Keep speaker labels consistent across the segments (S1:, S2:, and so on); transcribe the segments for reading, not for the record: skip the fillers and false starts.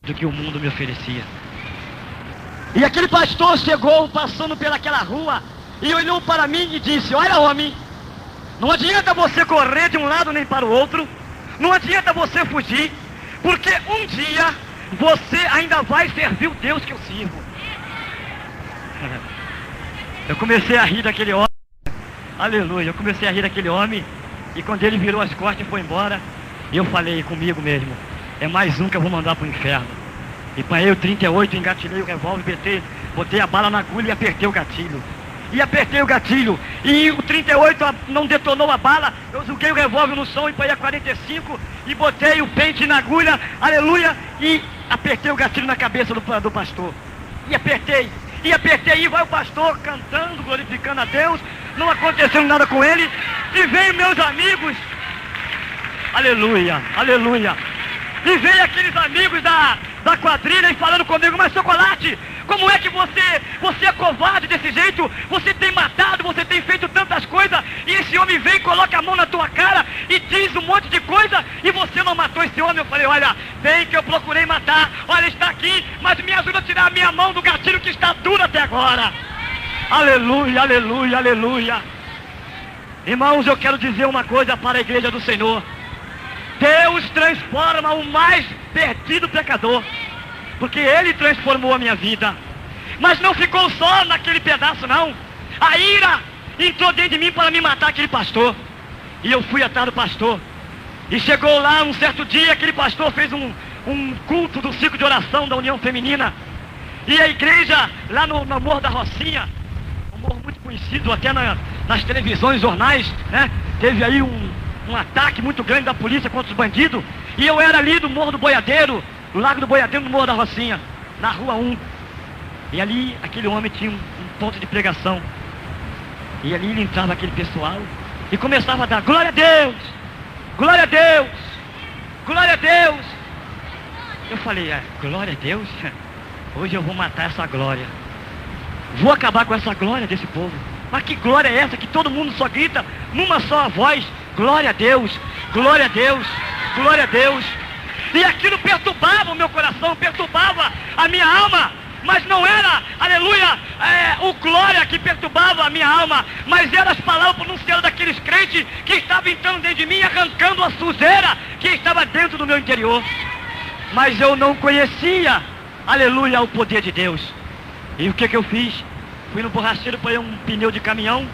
S1: do que o mundo me oferecia. E aquele pastor chegou passando pelaquela rua e olhou para mim e disse: olha, homem, não adianta você correr de um lado nem para o outro, não adianta você fugir, porque um dia você ainda vai servir o Deus que eu sirvo. Eu comecei a rir daquele homem, aleluia, eu comecei a rir daquele homem, e quando ele virou as costas e foi embora, eu falei comigo mesmo: é mais um que eu vou mandar para o inferno. E apanhei o 38, engatilhei o revólver, botei a bala na agulha e apertei o gatilho. E o 38 não detonou a bala, eu joguei o revólver no chão e apanhei a 45 e botei o pente na agulha, aleluia, e apertei o gatilho na cabeça do pastor. E apertei, e vai o pastor cantando, glorificando a Deus, não acontecendo nada com ele, e veio meus amigos, aleluia, aleluia, e veio aqueles amigos da quadrilha e falando comigo: mas Chocolate, como é que você é covarde desse jeito? Você tem matado, você tem feito tantas coisas, e esse homem vem e coloca a mão na tua cara e diz um monte de coisa, e você não matou esse homem? Eu falei: olha, bem que eu procurei matar, olha, está aqui, mas me ajuda a tirar a minha mão do gatilho que está dura até agora. Aleluia, aleluia, aleluia. Irmãos, eu quero dizer uma coisa para a igreja do Senhor: Deus transforma o mais perdido pecador, porque Ele transformou a minha vida. Mas não ficou só naquele pedaço, não. A ira entrou dentro de mim para me matar aquele pastor, e eu fui atrás do pastor. E chegou lá um certo dia, aquele pastor fez um culto do ciclo de oração da União Feminina, e a igreja lá no Morro da Rocinha, um morro muito conhecido até nas televisões, jornais, né? Teve aí um ataque muito grande da polícia contra os bandidos, e eu era ali do Morro do Boiadeiro, do Lago do Boiadeiro, no Morro da Rocinha, na Rua 1, e ali aquele homem tinha um ponto de pregação, e ali ele entrava aquele pessoal, e começava a dar glória a Deus, glória a Deus, glória a Deus. Eu falei: glória a Deus? Hoje eu vou matar essa glória, vou acabar com essa glória desse povo. Mas que glória é essa que todo mundo só grita numa só voz: glória a Deus, glória a Deus, glória a Deus. E aquilo perturbava o meu coração, perturbava a minha alma, mas não era, aleluia, o glória que perturbava a minha alma, mas eram as palavras pronunciadas daqueles crentes que estavam entrando dentro de mim, arrancando a sujeira que estava dentro do meu interior. Mas eu não conhecia, aleluia, o poder de Deus. E o que eu fiz? Fui no borracheiro, peguei um pneu de caminhão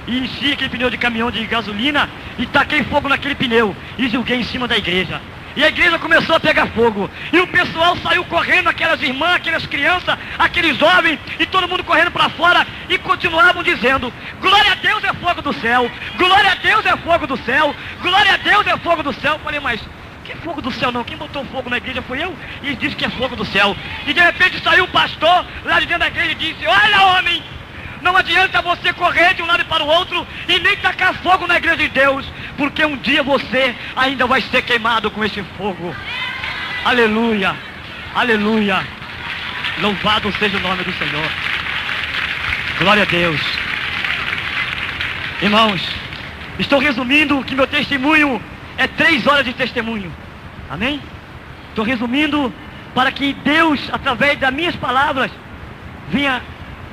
S1: e enchi aquele pneu de caminhão de gasolina e taquei fogo naquele pneu e joguei em cima da igreja. E a igreja começou a pegar fogo, e o pessoal saiu correndo, aquelas irmãs, aquelas crianças, aqueles jovens, e todo mundo correndo para fora, e continuavam dizendo: glória a Deus, é fogo do céu, glória a Deus, é fogo do céu, glória a Deus, é fogo do céu. Eu falei: mas que fogo do céu não? Quem botou fogo na igreja foi eu, e ele disse que é fogo do céu. E de repente saiu o pastor lá de dentro da igreja e disse: olha, homem, não adianta você correr de um lado para o outro e nem tacar fogo na igreja de Deus, porque um dia você ainda vai ser queimado com esse fogo. Aleluia, aleluia, louvado seja o nome do Senhor, glória a Deus. Irmãos, estou resumindo que meu testemunho é 3 horas de testemunho, amém? Estou resumindo para que Deus, através das minhas palavras, venha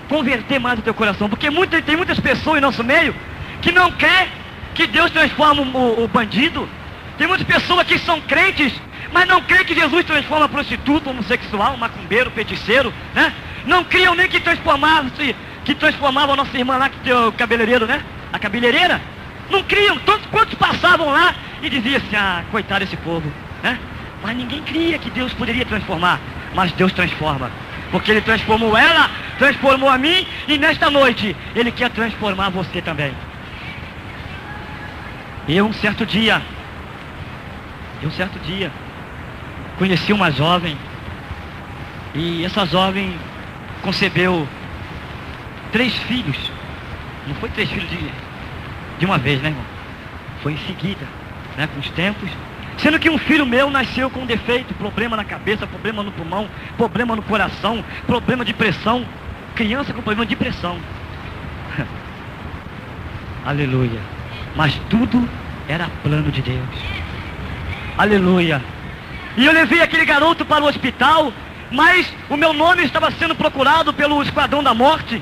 S1: converter mais o teu coração, porque tem muitas pessoas em nosso meio que não crê que Deus transforma o bandido. Tem muitas pessoas que são crentes, mas não crê que Jesus transforma prostituto, homossexual, macumbeiro, feiticeiro, né? Não criam nem que transformava a nossa irmã lá, que tem o cabeleireiro, né? A cabeleireira. Não criam. Tantos quantos passavam lá e diziam assim: coitado desse povo, né? Mas ninguém cria que Deus poderia transformar. Mas Deus transforma, porque Ele transformou ela, transformou a mim, e nesta noite Ele quer transformar você também. Eu um certo dia conheci uma jovem, e essa jovem concebeu 3 filhos. Não foi 3 filhos de uma vez, né, irmão? Foi em seguida, né, com os tempos. Sendo que um filho meu nasceu com um defeito, problema na cabeça, problema no pulmão, problema no coração, problema de pressão. Criança com problema de pressão. Aleluia. Mas tudo era plano de Deus. Aleluia. E eu levei aquele garoto para o hospital, mas o meu nome estava sendo procurado pelo Esquadrão da Morte,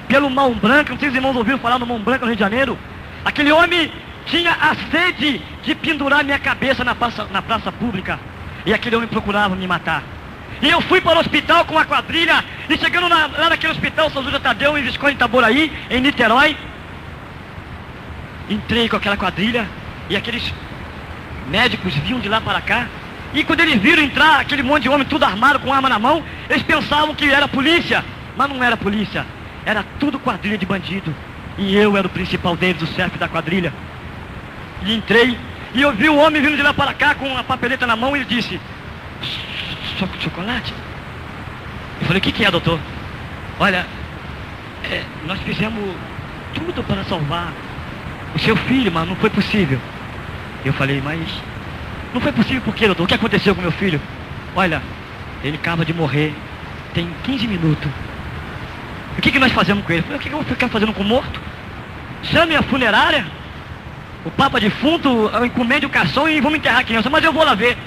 S1: pelo Mão Branca. Não sei se os irmãos ouviram falar do Mão Branca no Rio de Janeiro. Aquele homem tinha a sede de pendurar minha cabeça na praça pública. E aquele homem procurava me matar. E eu fui para o hospital com a quadrilha, e chegando lá naquele hospital, São José Tadeu, em Visconde Itaboraí, em Niterói, entrei com aquela quadrilha, e aqueles médicos vinham de lá para cá, e quando eles viram entrar aquele monte de homem tudo armado com arma na mão, eles pensavam que era polícia, mas não era polícia, era tudo quadrilha de bandido, e eu era o principal deles, o chefe da quadrilha. E entrei, e eu vi o homem vindo de lá para cá com a papeleta na mão, e ele disse: chocolate? Eu falei: o que é, doutor? Olha, nós fizemos tudo para salvar o seu filho, mas não foi possível. Eu falei: mas não foi possível por quê, doutor? O que aconteceu com meu filho? Olha, ele acaba de morrer tem 15 minutos. O que nós fazemos com ele? Eu falei: o que eu vou ficar fazendo com o morto? Chame a funerária, o papa defunto, encomende o caixão e vamos enterrar a criança. Mas eu vou lá ver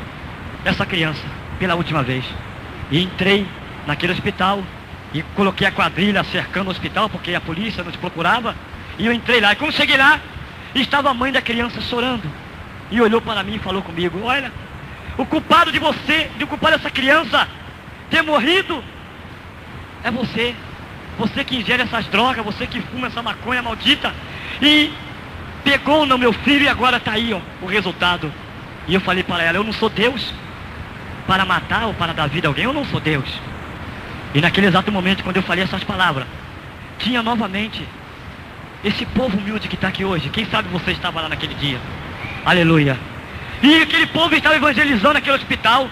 S1: essa criança pela última vez. E entrei naquele hospital e coloquei a quadrilha cercando o hospital, porque a polícia nos procurava. E eu entrei lá, e quando cheguei lá, estava a mãe da criança chorando, e olhou para mim e falou comigo: olha, o culpado de você, de culpar essa criança ter morrido, é você. Você que ingere essas drogas, você que fuma essa maconha maldita, e pegou no meu filho, e agora está aí, ó, o resultado. E eu falei para ela: eu não sou Deus para matar ou para dar vida a alguém, eu não sou Deus. E naquele exato momento, quando eu falei essas palavras, tinha novamente esse povo humilde que está aqui hoje. Quem sabe você estava lá naquele dia. Aleluia. E aquele povo estava evangelizando aquele hospital.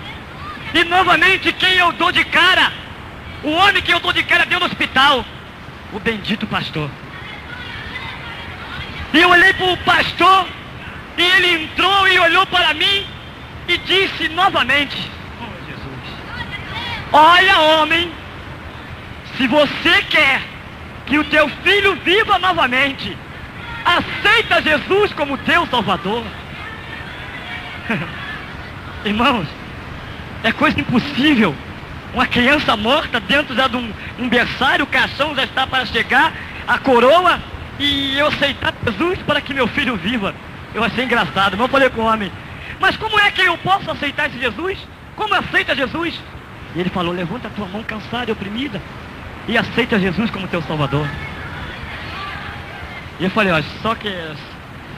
S1: E novamente, quem eu dou de cara? O homem que eu dou de cara dentro do hospital, o bendito pastor. E eu olhei para o pastor, e ele entrou e olhou para mim e disse novamente: oh Jesus, olha, homem, se você quer que o teu filho viva novamente, aceita Jesus como teu Salvador. Irmãos, é coisa impossível. Uma criança morta dentro já de um berçário, o caixão já está para chegar, a coroa, e eu aceitar Jesus para que meu filho viva. Eu achei engraçado, mas eu falei com o homem: mas como é que eu posso aceitar esse Jesus? Como aceita Jesus? E ele falou: levanta a tua mão cansada e oprimida e aceita Jesus como teu Salvador. E eu falei: ó,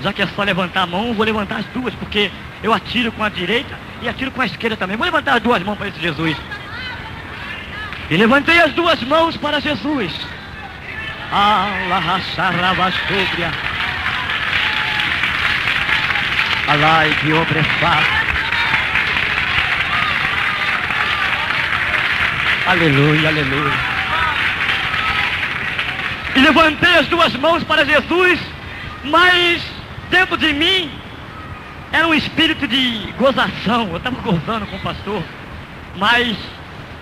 S1: já que é só levantar a mão, vou levantar as duas, porque eu atiro com a direita e atiro com a esquerda também. Vou levantar as duas mãos para esse Jesus. E levantei as duas mãos para Jesus. Allah Sarabastúbria. Alai de obrefá. Aleluia, aleluia. E levantei as duas mãos para Jesus, mas dentro de mim era um espírito de gozação. Eu estava gozando com o pastor, mas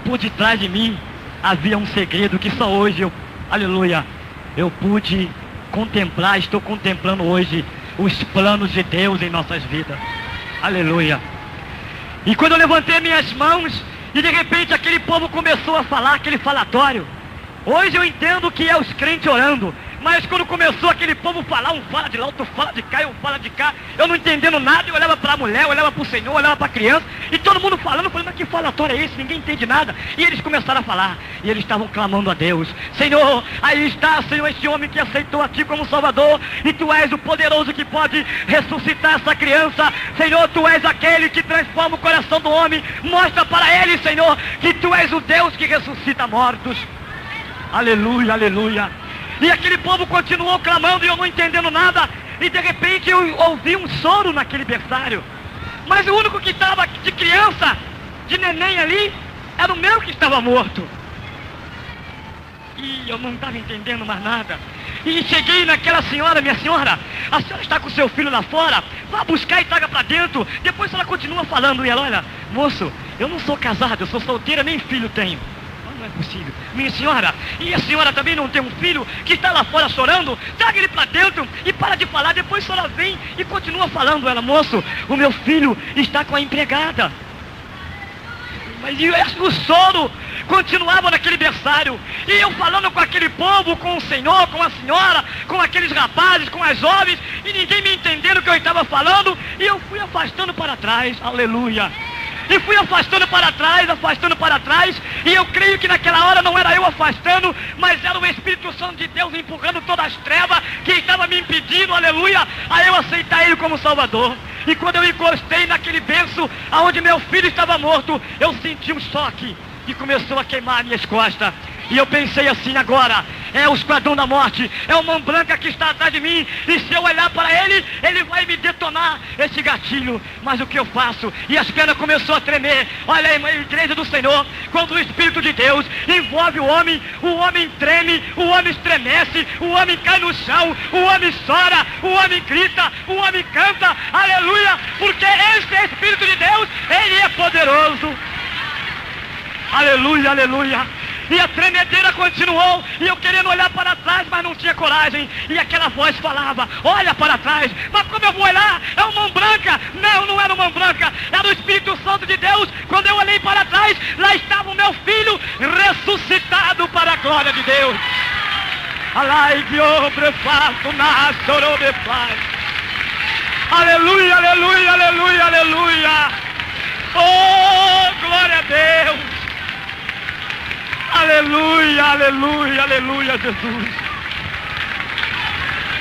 S1: por detrás de mim havia um segredo que só hoje eu, aleluia, eu pude contemplar. Estou contemplando hoje os planos de Deus em nossas vidas. Aleluia. E quando eu levantei minhas mãos, e de repente aquele povo começou a falar, aquele falatório. Hoje eu entendo que é os crentes orando, mas quando começou aquele povo falar, um fala de lá, outro fala de cá, um fala de cá, eu não entendendo nada, eu olhava para a mulher, eu olhava para o Senhor, eu olhava para a criança, e todo mundo falando, eu falei: mas que falatório é esse? Ninguém entende nada. E eles começaram a falar, e eles estavam clamando a Deus: Senhor, aí está, Senhor, este homem que aceitou a Ti como Salvador, e Tu és o poderoso que pode ressuscitar essa criança. Senhor, Tu és aquele que transforma o coração do homem. Mostra para ele, Senhor, que Tu és o Deus que ressuscita mortos. Aleluia, aleluia. E aquele povo continuou clamando e eu não entendendo nada. E de repente eu ouvi um choro naquele berçário. Mas o único que estava de criança, de neném ali, era o meu que estava morto. E eu não estava entendendo mais nada. E cheguei naquela senhora: minha senhora, a senhora está com o seu filho lá fora, vá buscar e traga para dentro. Depois ela continua falando, e ela: olha, moço, eu não sou casado, eu sou solteira, nem filho tenho. Não é possível. Minha senhora, e a senhora também não tem um filho que está lá fora chorando? Traga ele para dentro e para de falar. Depois a senhora vem e continua falando. Ela: moço, o meu filho está com a empregada. trevas, e o sono continuava naquele berçário, e eu falando com aquele povo, com o Senhor, com a senhora, com aqueles rapazes, com as jovens, e ninguém me entendendo o que eu estava falando, e eu fui afastando para trás, aleluia. E fui afastando para trás, e eu creio que naquela hora não era eu afastando, mas era o Espírito Santo de Deus empurrando todas as trevas que estava me impedindo, aleluia, a eu aceitar Ele como Salvador. E quando eu encostei naquele berço aonde meu filho estava morto, eu senti um choque e começou a queimar minhas costas. E eu pensei assim, agora é o esquadrão da morte, é o mão branca que está atrás de mim, e se eu olhar para ele, ele vai me detonar esse gatilho. Mas o que eu faço? E as pernas começou a tremer. Olha aí, igreja do Senhor, quando o Espírito de Deus envolve o homem treme, o homem estremece, o homem cai no chão, o homem chora, o homem grita, o homem canta, aleluia, porque esse Espírito de Deus, ele é poderoso. Aleluia, aleluia. E a tremedeira continuou, e eu querendo olhar para trás, mas não tinha coragem. E aquela voz falava, olha para trás. Mas como eu vou olhar? É uma mão branca. Não era uma mão branca, era o Espírito Santo de Deus. Quando eu olhei para trás, lá estava o meu filho ressuscitado para a glória de Deus. Aleluia, aleluia, aleluia, aleluia. Oh, glória a Deus. Aleluia, aleluia, aleluia, Jesus.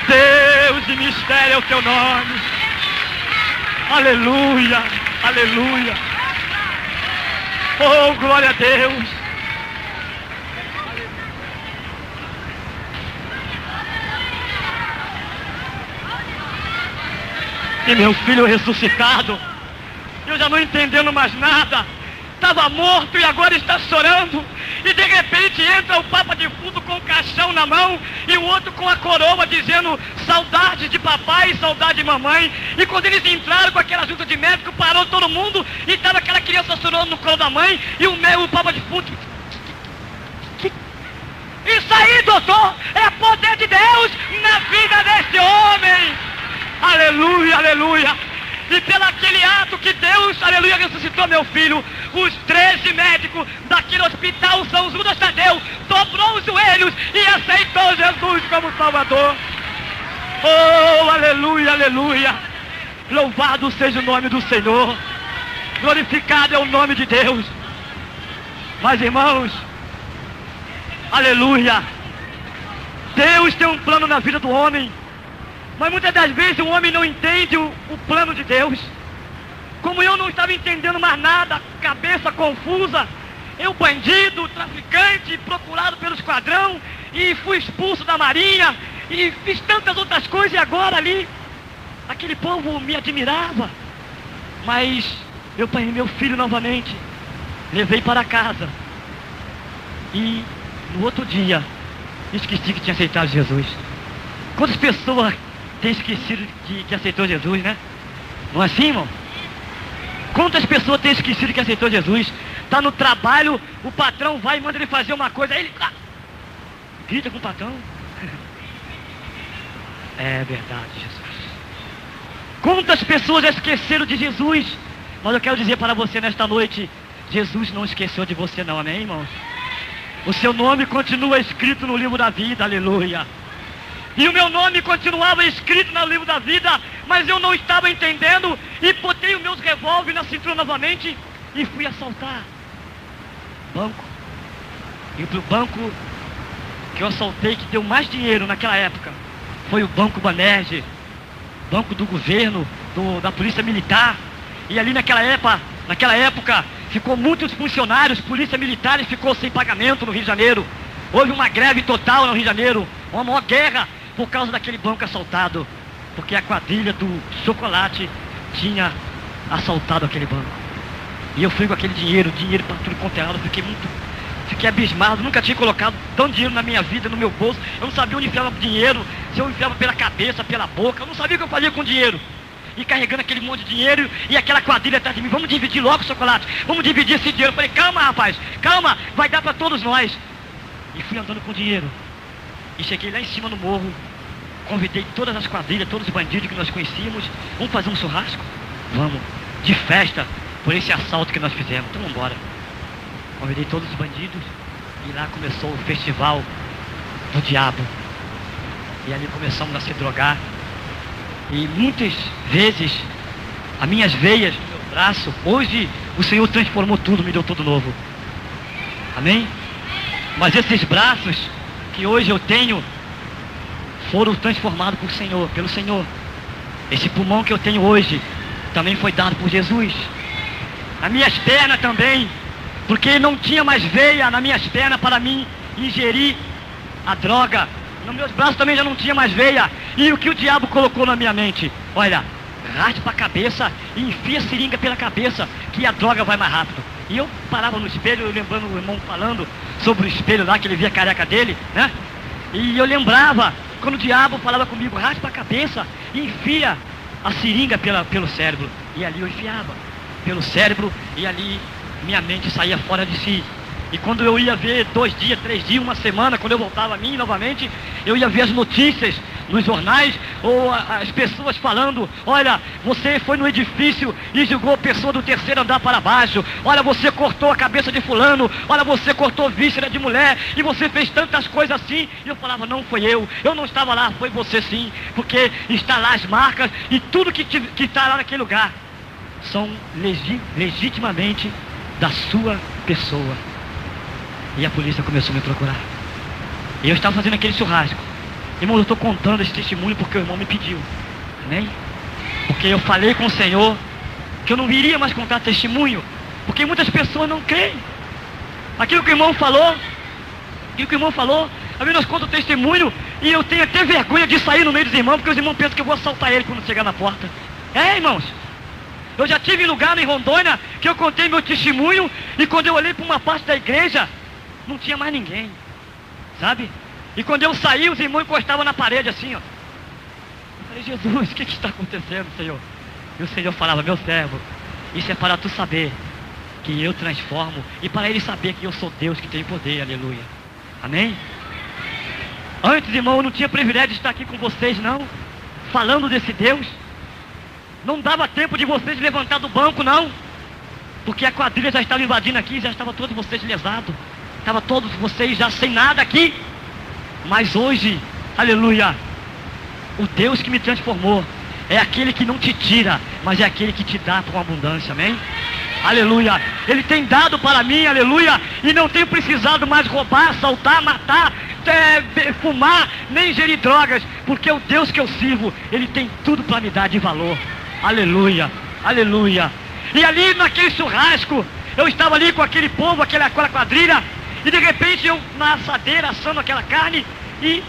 S1: Deus de mistério é o teu nome. Aleluia, aleluia. Oh, glória a Deus. E meu filho ressuscitado, eu já não entendendo mais nada. Estava morto e agora está chorando. E de repente entra o Papa Defunto com o caixão na mão e o outro com a coroa dizendo saudade de papai e saudade de mamãe. E quando eles entraram com aquela junta de médico, parou todo mundo e estava aquela criança chorando no colo da mãe e o Papa Defunto. Isso aí, doutor, é poder de Deus na vida desse homem. Aleluia, aleluia. E pelo aquele ato que Deus, aleluia, ressuscitou meu filho, os 13 médicos daquele hospital São Judas Tadeu dobrou os joelhos e aceitou Jesus como Salvador. Oh, aleluia, aleluia. Louvado seja o nome do Senhor. Glorificado é o nome de Deus. Mas irmãos, aleluia, Deus tem um plano na vida do homem. Mas muitas das vezes o homem não entende o plano de Deus. Como eu não estava entendendo mais nada, cabeça confusa, eu bandido, traficante, procurado pelo esquadrão, e fui expulso da marinha, e fiz tantas outras coisas, e agora ali, aquele povo me admirava. Mas eu peguei meu filho novamente, levei para casa, e no outro dia, esqueci que tinha aceitado Jesus. Quantas pessoas tem esquecido que aceitou Jesus, né? Não é assim, irmão? Quantas pessoas têm esquecido que aceitou Jesus? Está no trabalho, o patrão vai e manda ele fazer uma coisa, aí ele grita com o patrão. É verdade, Jesus. Quantas pessoas já esqueceram de Jesus? Mas eu quero dizer para você nesta noite, Jesus não esqueceu de você não, amém, irmão? O seu nome continua escrito no livro da vida, aleluia. E o meu nome continuava escrito no livro da vida, mas eu não estava entendendo, e botei os meus revólveres na cintura novamente, e fui assaltar banco. E pro banco que eu assaltei, que deu mais dinheiro naquela época, foi o Banco Banerje, banco do governo, da polícia militar. E ali naquela época, ficou muitos funcionários, polícia militar, ficou sem pagamento no Rio de Janeiro. Houve uma greve total no Rio de Janeiro, uma maior guerra, por causa daquele banco assaltado, porque a quadrilha do chocolate tinha assaltado aquele banco. E eu fui com aquele dinheiro para tudo quanto é lado, fiquei abismado, nunca tinha colocado tanto dinheiro na minha vida, no meu bolso. Eu não sabia onde enfiava dinheiro, se eu enfiava pela cabeça, pela boca, eu não sabia o que eu fazia com o dinheiro. E carregando aquele monte de dinheiro, e aquela quadrilha atrás de mim, vamos dividir logo o chocolate, vamos dividir esse dinheiro. Eu falei, calma rapaz, calma, vai dar para todos nós. E fui andando com o dinheiro. E cheguei lá em cima no morro, convidei todas as quadrilhas, todos os bandidos que nós conhecíamos. Vamos fazer um churrasco? Vamos, de festa, por esse assalto que nós fizemos. Então vamos embora. Convidei todos os bandidos e lá começou o festival do diabo. E ali começamos a se drogar. E muitas vezes, as minhas veias no meu braço, hoje o Senhor transformou tudo, me deu tudo novo. Amém? Mas esses braços que hoje eu tenho foram transformados pelo Senhor. Esse pulmão que eu tenho hoje também foi dado por Jesus. As minhas pernas também, porque não tinha mais veia nas minhas pernas para mim ingerir a droga. Nos meus braços também já não tinha mais veia. E o que o diabo colocou na minha mente? Olha, raspa a cabeça e enfia a seringa pela cabeça, que a droga vai mais rápido. E eu parava no espelho, lembrando o irmão falando sobre o espelho lá, que ele via a careca dele, né? E eu lembrava, quando o diabo falava comigo, raspa a cabeça e enfia a seringa pelo cérebro. E ali eu enfiava pelo cérebro e ali minha mente saía fora de si. E quando eu ia ver 2 dias, 3 dias, uma semana, quando eu voltava a mim novamente, eu ia ver as notícias nos jornais, ou as pessoas falando, olha, você foi no edifício e jogou a pessoa do 3º andar para baixo, olha, você cortou a cabeça de fulano, olha, você cortou víscera de mulher, e você fez tantas coisas assim. E eu falava, não foi eu não estava lá, foi você sim, porque está lá as marcas, e tudo que está lá naquele lugar, são legitimamente da sua pessoa. E a polícia começou a me procurar. E eu estava fazendo aquele churrasco. Irmão, eu estou contando esse testemunho porque o irmão me pediu. Amém? Porque eu falei com o Senhor que eu não iria mais contar testemunho, porque muitas pessoas não creem. Aquilo que o irmão falou, a mim nós contamos testemunho e eu tenho até vergonha de sair no meio dos irmãos, porque os irmãos pensam que eu vou assaltar ele quando chegar na porta. Irmãos, eu já tive lugar em Rondônia que eu contei meu testemunho e quando eu olhei para uma parte da igreja, não tinha mais ninguém, sabe? E quando eu saí, os irmãos encostavam na parede assim, ó. Eu falei, Jesus, o que está acontecendo, Senhor? E o Senhor falava, meu servo, isso é para tu saber que eu transformo e para ele saber que eu sou Deus que tem poder, aleluia. Amém? Antes, irmão, eu não tinha privilégio de estar aqui com vocês, não, falando desse Deus. Não dava tempo de vocês levantar do banco, não, porque a quadrilha já estava invadindo aqui, já estavam todos vocês lesados. Estavam todos vocês já sem nada aqui. Mas hoje, aleluia, o Deus que me transformou é aquele que não te tira, mas é aquele que te dá com abundância, amém? Aleluia, Ele tem dado para mim, aleluia, e não tenho precisado mais roubar, assaltar, matar, fumar, nem ingerir drogas, porque o Deus que eu sirvo, Ele tem tudo para me dar de valor, aleluia, aleluia. E ali naquele churrasco, eu estava ali com aquele povo, aquela quadrilha, e de repente eu na assadeira assando aquela carne e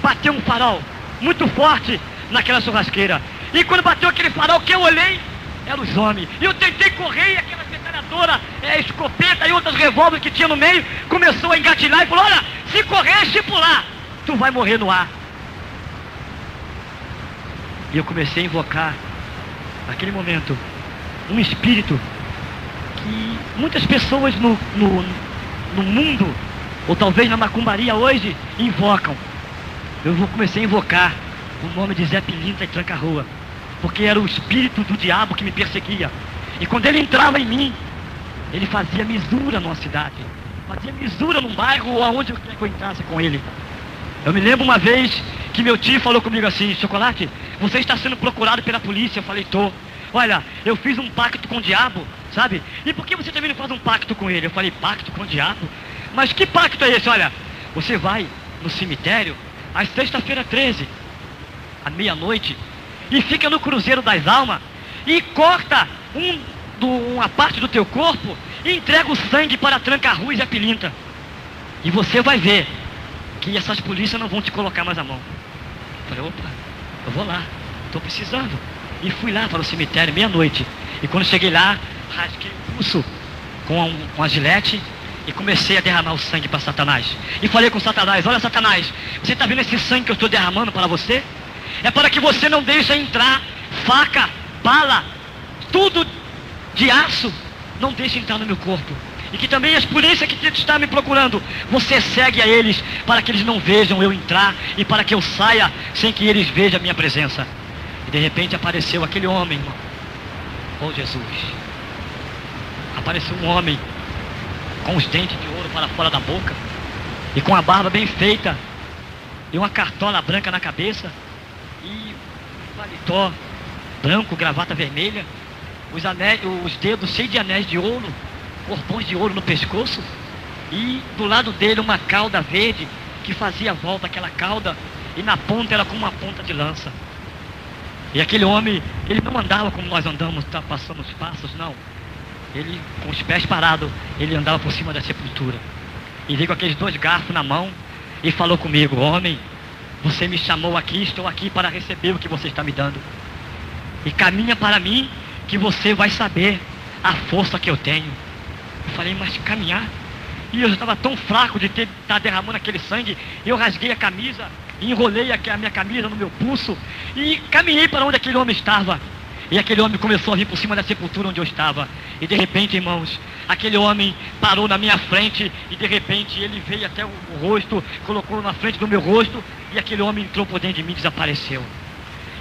S1: bateu um farol muito forte naquela churrasqueira. E quando bateu aquele farol que eu olhei, eram os homens. E eu tentei correr e aquela metralhadora, escopeta e outras revólveres que tinha no meio, começou a engatilhar e falou, olha, se correr, se pular, tu vai morrer no ar. E eu comecei a invocar, naquele momento, um espírito que muitas pessoas no mundo, ou talvez na macumbaria hoje, invocam. Eu comecei a invocar o nome de Zé Pilintra e Tranca-Rua, porque era o espírito do diabo que me perseguia. E quando ele entrava em mim, ele fazia misura numa cidade, fazia misura num bairro aonde eu queria que eu entrasse com ele. Eu me lembro uma vez que meu tio falou comigo assim, Chocolate, você está sendo procurado pela polícia. Eu falei, tô. Olha, eu fiz um pacto com o diabo, sabe? E por que você também não faz um pacto com ele? Eu falei, pacto com o diabo? Mas que pacto é esse? Olha, você vai no cemitério, às sexta-feira 13, à meia-noite, e fica no Cruzeiro das Almas, e corta uma parte do teu corpo, e entrega o sangue para Tranca-Rua e Zé Pilintra. E você vai ver que essas polícias não vão te colocar mais a mão. Eu falei, opa, eu vou lá, estou precisando. E fui lá para o cemitério, meia-noite. E quando cheguei lá, rasguei o pulso com a gilete e comecei a derramar o sangue para Satanás. E falei com Satanás, olha Satanás, você está vendo esse sangue que eu estou derramando para você? É para que você não deixe entrar faca, bala, tudo de aço, não deixe entrar no meu corpo. E que também as polícias que estão me procurando, você segue a eles para que eles não vejam eu entrar e para que eu saia sem que eles vejam a minha presença. E de repente apareceu aquele homem, irmão. Oh Jesus. Apareceu um homem com os dentes de ouro para fora da boca, e com a barba bem feita, e uma cartola branca na cabeça, e paletó branco, gravata vermelha, os dedos cheios de anéis de ouro, corpões de ouro no pescoço, e do lado dele uma cauda verde que fazia a volta aquela cauda, e na ponta era como uma ponta de lança. E aquele homem, ele não andava como nós andamos, tá, passando os passos, não. Ele, com os pés parados, ele andava por cima da sepultura. E veio com aqueles 2 garfos na mão e falou comigo: homem, você me chamou aqui, estou aqui para receber o que você está me dando. E caminha para mim, que você vai saber a força que eu tenho. Eu falei: mas caminhar? E eu estava tão fraco de estar derramando aquele sangue, eu rasguei a camisa, enrolei a minha camisa no meu pulso e caminhei para onde aquele homem estava. E aquele homem começou a vir por cima da sepultura onde eu estava. E de repente, irmãos, aquele homem parou na minha frente e de repente ele veio até o rosto, colocou na frente do meu rosto, e aquele homem entrou por dentro de mim e desapareceu.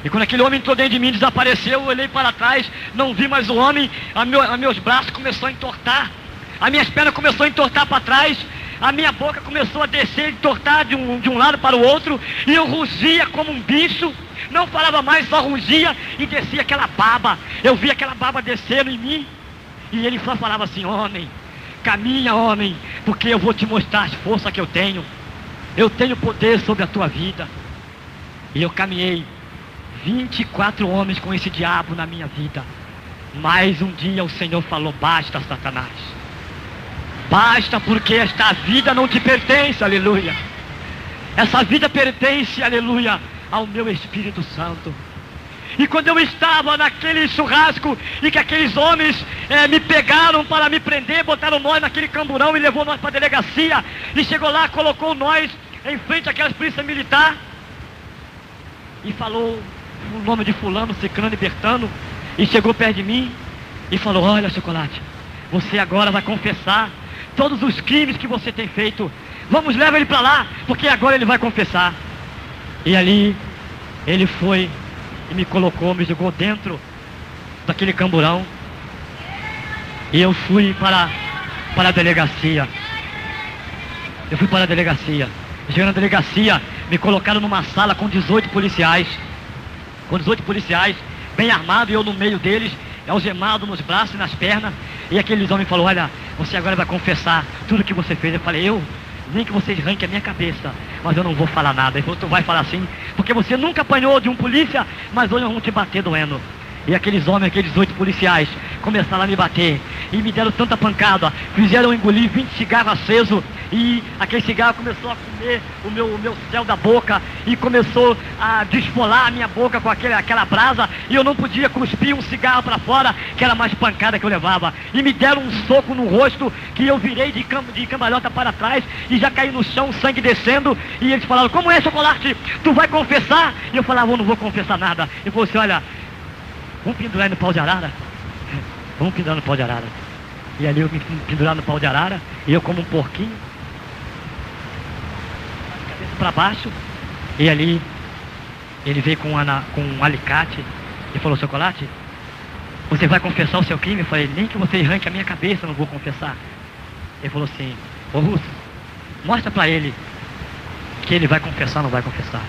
S1: E quando aquele homem entrou dentro de mim e desapareceu, eu olhei para trás, não vi mais o homem, meus braços começaram a entortar, as minhas pernas começaram a entortar para trás, a minha boca começou a descer e entortar de um lado para o outro, e eu rugia como um bicho, não falava mais, só rugia e descia aquela baba. Eu vi aquela baba descendo em mim, e ele só falava assim: homem, caminha, homem, porque eu vou te mostrar as forças que eu tenho poder sobre a tua vida. E eu caminhei 24 homens com esse diabo na minha vida. Mas um dia o Senhor falou: basta, Satanás, basta, porque esta vida não te pertence, aleluia. Essa vida pertence, aleluia, ao meu Espírito Santo. E quando eu estava naquele churrasco e que aqueles homens me pegaram para me prender, botaram nós naquele camburão e levou nós para a delegacia, e chegou lá, colocou nós em frente àquelas polícia militar e falou o nome de fulano, ciclano e bertano, e chegou perto de mim e falou: olha, Chocolate, você agora vai confessar todos os crimes que você tem feito. Vamos, leva ele para lá, porque agora ele vai confessar. E ali ele foi e me colocou, me jogou dentro daquele camburão, e eu fui para a delegacia. Eu fui para a delegacia. Cheguei na delegacia, me colocaram numa sala com 18 policiais. Com 18 policiais, bem armados, e eu no meio deles, algemado nos braços e nas pernas. E aqueles homens falaram: olha, você agora vai confessar tudo que você fez. Eu falei: eu? Nem que vocês arranquem a minha cabeça, mas eu não vou falar nada. Ele falou: tu vai falar assim, porque você nunca apanhou de um polícia, mas hoje nós vamos te bater doendo. E aqueles homens, aqueles 8 policiais, começaram a me bater, e me deram tanta pancada, fizeram eu engolir 20 cigarros acesos, e aquele cigarro começou a comer o meu céu da boca, e começou a desfolar a minha boca com aquela brasa, e eu não podia cuspir um cigarro para fora, que era mais pancada que eu levava. E me deram um soco no rosto, que eu virei de cambalhota para trás, e já caí no chão, sangue descendo, e eles falaram: como é, Chocolate? Tu vai confessar? E eu falava: eu não vou confessar nada. Ele falou assim: olha, vamos pendurar no pau de arara? Vamos pendurar no pau de arara. E ali eu me pendurar no pau de arara, e eu como um porquinho, cabeça para baixo, e ali ele veio com um alicate e falou: Chocolate, você vai confessar o seu crime? Eu falei: nem que você arranque a minha cabeça, eu não vou confessar. Ele falou assim: ô Russo, mostra para ele que ele vai confessar ou não vai confessar.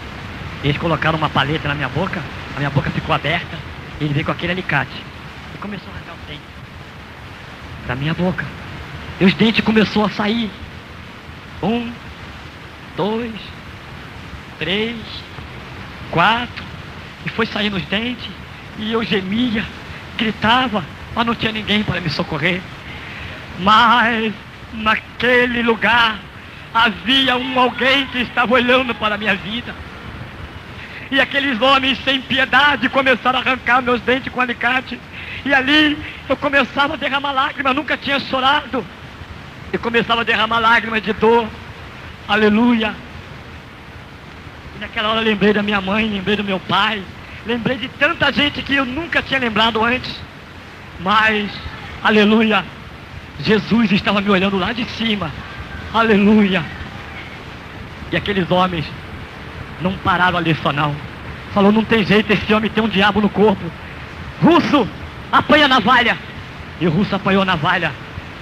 S1: E eles colocaram uma paleta na minha boca, a minha boca ficou aberta, e ele veio com aquele alicate e começou a arrancar os dentes da minha boca, e os dentes começaram a sair. 1, 2, 3, 4, e foi saindo os dentes, e eu gemia, gritava, mas não tinha ninguém para me socorrer. Mas naquele lugar havia alguém que estava olhando para a minha vida. E aqueles homens sem piedade começaram a arrancar meus dentes com alicate. E ali eu começava a derramar lágrimas, nunca tinha chorado. Eu começava a derramar lágrimas de dor. Aleluia. E naquela hora eu lembrei da minha mãe, lembrei do meu pai, lembrei de tanta gente que eu nunca tinha lembrado antes. Mas, aleluia, Jesus estava me olhando lá de cima. Aleluia. E aqueles homens não pararam ali só não. Falou: não tem jeito, esse homem tem um diabo no corpo. Russo, apanha a navalha. E o Russo apanhou a navalha,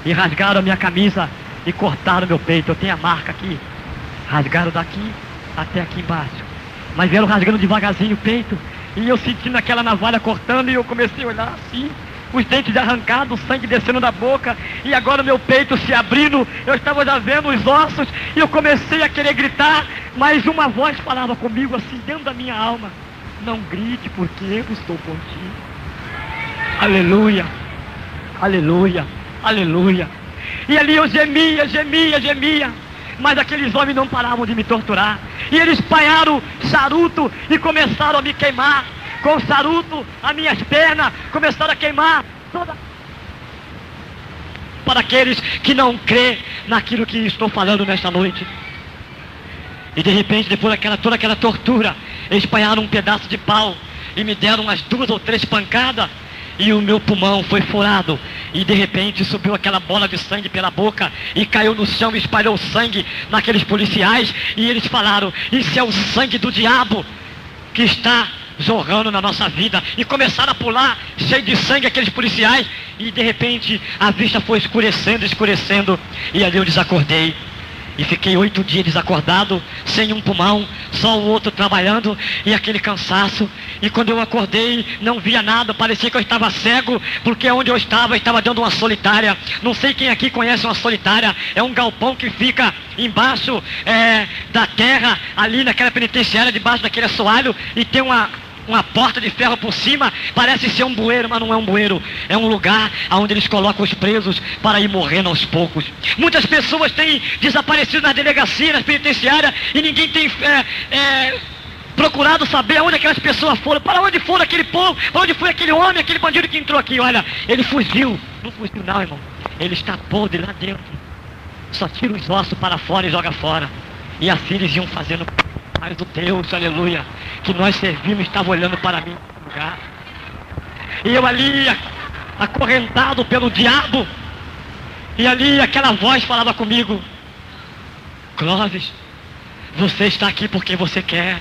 S1: e rasgaram a minha camisa, e cortaram meu peito. Eu tenho a marca aqui. Rasgaram daqui até aqui embaixo. Mas vieram rasgando devagarzinho o peito. E eu sentindo aquela navalha cortando, e eu comecei a olhar assim, os dentes arrancados, o sangue descendo da boca, e agora o meu peito se abrindo, eu estava já vendo os ossos, e eu comecei a querer gritar, mas uma voz falava comigo assim, dentro da minha alma: não grite, porque eu estou contigo. Aleluia, aleluia, aleluia. E ali eu gemia, gemia, gemia, mas aqueles homens não paravam de me torturar. E eles espalharam charuto e começaram a me queimar. Com o charuto, as minhas pernas começaram a queimar. Para aqueles que não crê naquilo que estou falando nesta noite. E de repente, depois daquela, toda aquela tortura, eles espalharam um pedaço de pau e me deram umas 2 ou 3 pancadas. E o meu pulmão foi furado. E de repente subiu aquela bola de sangue pela boca e caiu no chão e espalhou sangue naqueles policiais. E eles falaram: isso é o sangue do diabo que está jorrando na nossa vida. E começaram a pular, cheio de sangue, aqueles policiais. E de repente a vista foi escurecendo, escurecendo. E ali eu desacordei. E fiquei 8 dias desacordado, sem um pulmão, só o outro trabalhando, e aquele cansaço. E quando eu acordei, não via nada, parecia que eu estava cego, porque onde eu estava dentro de uma solitária. Não sei quem aqui conhece uma solitária. É um galpão que fica embaixo da terra, ali naquela penitenciária, debaixo daquele assoalho, e tem uma porta de ferro por cima. Parece ser um bueiro, mas não é um bueiro. É um lugar onde eles colocam os presos para ir morrendo aos poucos. Muitas pessoas têm desaparecido nas delegacias, nas penitenciárias, e ninguém tem procurado saber aonde aquelas pessoas foram. Para onde foram aquele povo? Para onde foi aquele homem, aquele bandido que entrou aqui? Olha, ele fugiu. Não fugiu não, irmão. Ele está podre lá dentro. Só tira os ossos para fora e joga fora. E assim eles iam fazendo. Mas o Deus, aleluia, que nós servimos, estava olhando para mim no lugar. E eu ali, acorrentado pelo diabo, e ali aquela voz falava comigo: Clóvis, você está aqui porque você quer.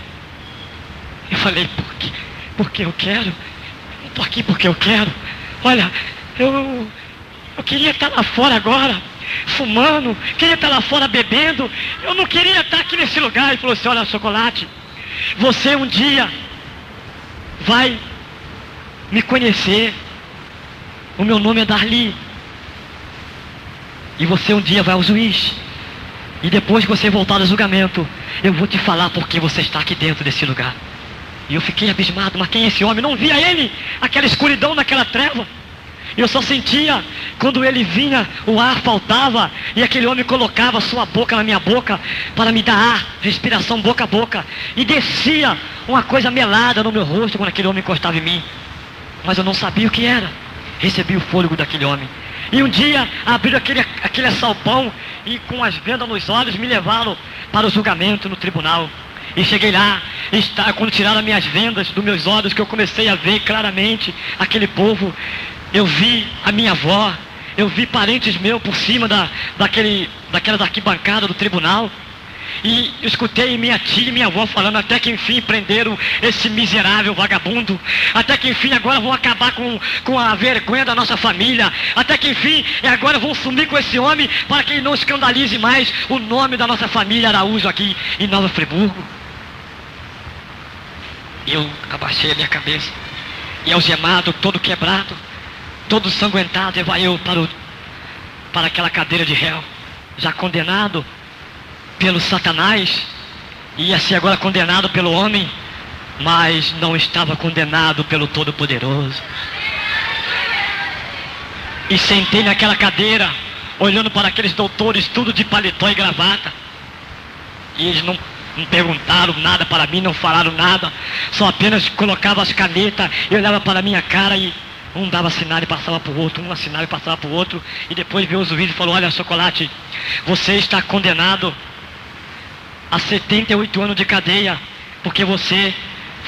S1: Eu falei: por quê? Porque eu quero? Eu estou aqui porque eu quero. Olha, eu queria estar lá fora agora, fumando, queria estar lá fora bebendo. Eu não queria estar aqui nesse lugar. Ele falou assim: olha, Chocolate, você um dia vai me conhecer. O meu nome é Darli. E você um dia vai ao juiz. E depois que você voltar do julgamento, eu vou te falar porque você está aqui dentro desse lugar. E eu fiquei abismado. Mas quem é esse homem? Não via ele, aquela escuridão, naquela treva. Eu só sentia, quando ele vinha, o ar faltava, e aquele homem colocava sua boca na minha boca, para me dar ar, respiração boca a boca, e descia uma coisa melada no meu rosto, quando aquele homem encostava em mim. Mas eu não sabia o que era. Recebi o fôlego daquele homem. E um dia, abriram aquele assalpão, e com as vendas nos olhos, me levaram para o julgamento no tribunal. E cheguei lá, quando tiraram as minhas vendas dos meus olhos, que eu comecei a ver claramente aquele povo. Eu vi a minha avó, eu vi parentes meus por cima daquelas arquibancadas do tribunal. E escutei minha tia e minha avó falando: até que enfim prenderam esse miserável vagabundo. Até que enfim agora vão acabar com a vergonha da nossa família. Até que enfim agora vão sumir com esse homem, para que ele não escandalize mais o nome da nossa família Araújo aqui em Nova Friburgo. E eu abaixei a minha cabeça, e algemado, todo quebrado, todo sanguentado, e vai eu para aquela cadeira de réu, já condenado pelo Satanás, ia ser agora condenado pelo homem, mas não estava condenado pelo Todo-Poderoso. E sentei naquela cadeira, olhando para aqueles doutores, tudo de paletó e gravata, e eles não perguntaram nada para mim, não falaram nada, só apenas colocavam as canetas e olhavam para a minha cara, e um dava sinal e passava para o outro, um assinava e passava para o outro, e depois veio o juiz e falou: olha, Chocolate, você está condenado a 78 anos de cadeia, porque você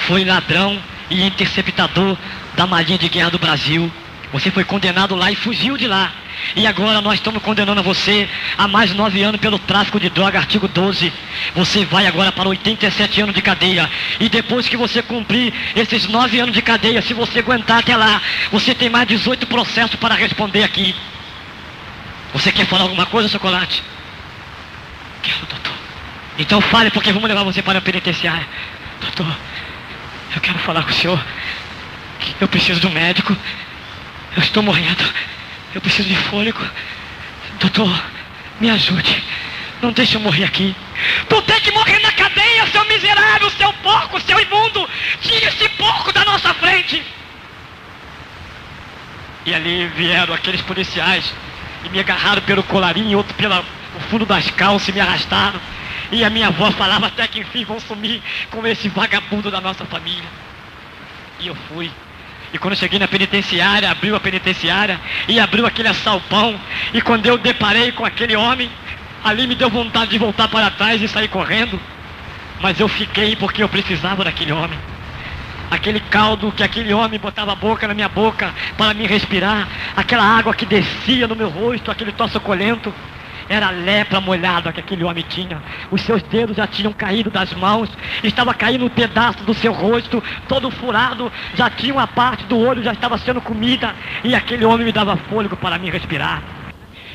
S1: foi ladrão e interceptador da Marinha de Guerra do Brasil. Você foi condenado lá e fugiu de lá. E agora nós estamos condenando você a mais 9 anos pelo tráfico de droga, artigo 12. Você vai agora para 87 anos de cadeia. E depois que você cumprir esses 9 anos de cadeia, se você aguentar até lá, você tem mais 18 processos para responder aqui. Você quer falar alguma coisa, Chocolate? Quero, doutor. Então fale, porque vamos levar você para a penitenciária. Doutor, eu quero falar com o senhor que eu preciso de um médico. Eu estou morrendo. Eu preciso de fôlego. Doutor, me ajude. Não deixe eu morrer aqui. Tu tem que morrer na cadeia, seu miserável, seu porco, seu imundo. Tira esse porco da nossa frente. E ali vieram aqueles policiais e me agarraram pelo colarinho e outro pelo fundo das calças e me arrastaram. E a minha avó falava até que enfim vão sumir com esse vagabundo da nossa família. E eu fui. E quando eu cheguei na penitenciária, abriu a penitenciária e abriu aquele assalpão. E quando eu deparei com aquele homem, ali me deu vontade de voltar para trás e sair correndo. Mas eu fiquei porque eu precisava daquele homem. Aquele caldo que aquele homem botava a boca na minha boca para me respirar. Aquela água que descia no meu rosto, aquele tosse colento. Era a lepra molhada que aquele homem tinha. Os seus dedos já tinham caído das mãos. Estava caindo um pedaço do seu rosto, todo furado. Já tinha uma parte do olho, já estava sendo comida. E aquele homem me dava fôlego para me respirar.